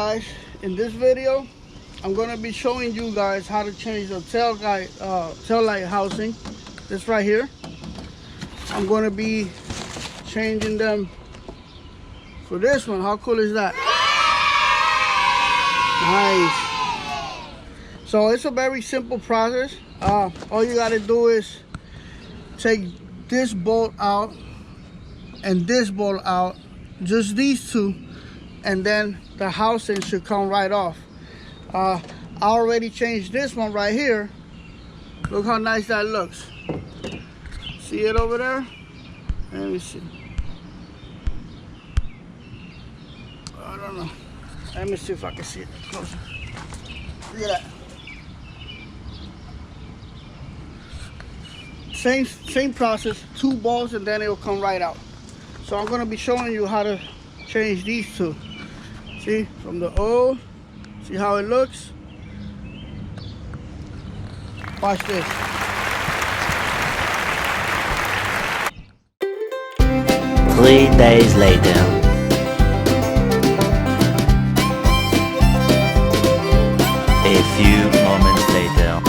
guys, in this video I'm going to be showing you guys how to change the tail light housing. This right here, I'm going to be changing them for this one. How cool is that? Nice. So it's a very simple process. All you got to do is take this bolt out and this bolt out, just these two, and then the housing should come right off. I already changed this one right here. Look how nice that looks. See it over there? Let me see. I don't know. Let me see if I can see it closer. Look at that. Same process, two bolts, and then it will come right out. So I'm going to be showing you how to change these two. See, from the old, see how it looks? Watch this. 3 days later. A few moments later.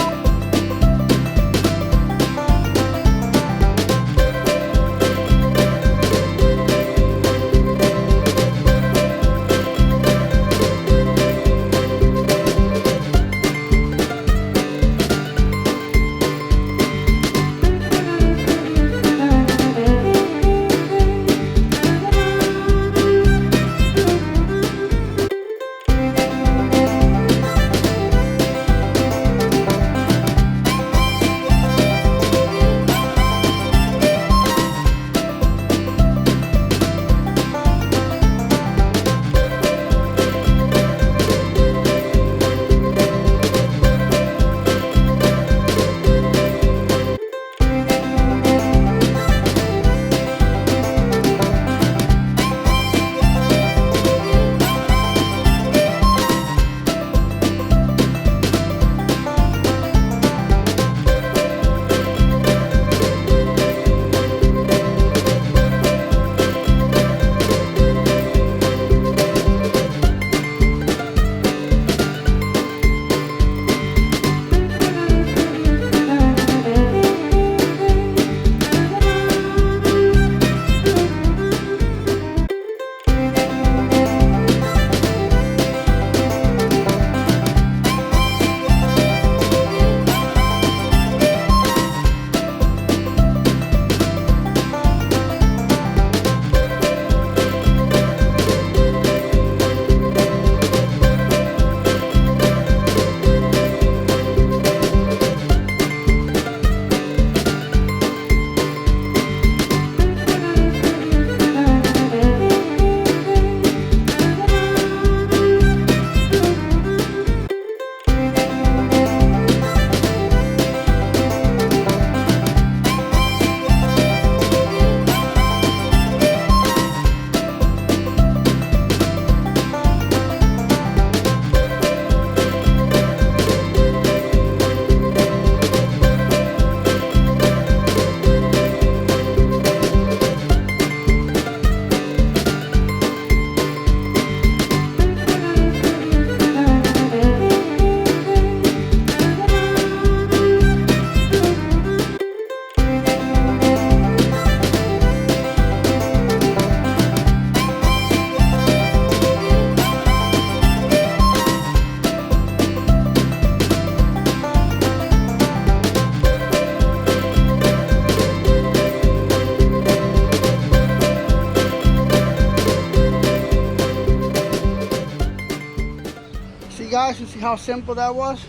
Guys, you see how simple that was?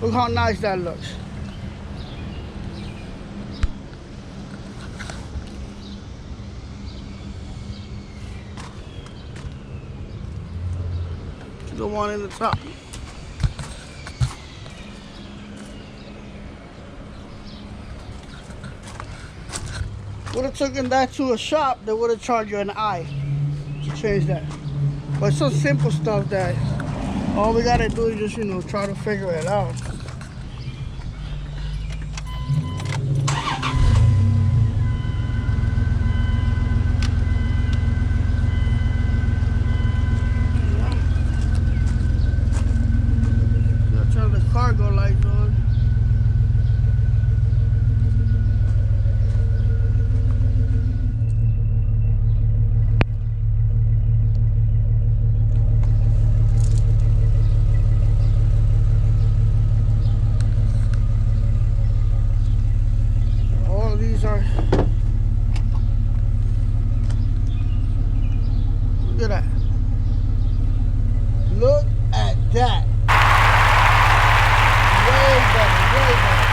Look how nice that looks. The one in the top. Would have taken that to a shop, they would have charged you an eye to change that. But it's some simple stuff that all we gotta do is just, try to figure it out. cargo lights on. All of these are. Look at that. Look at that. Way better, way better.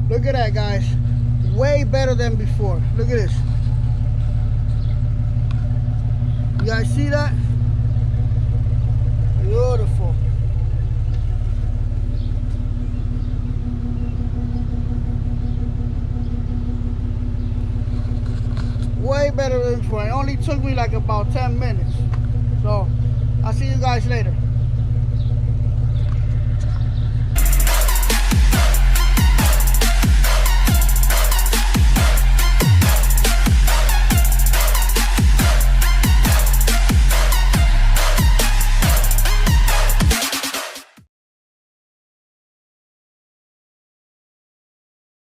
Look at that, guys. Way better than before. Look at this. You guys see that? Beautiful. Way better than before. It only took me like about 10 minutes. So I'll see you guys later.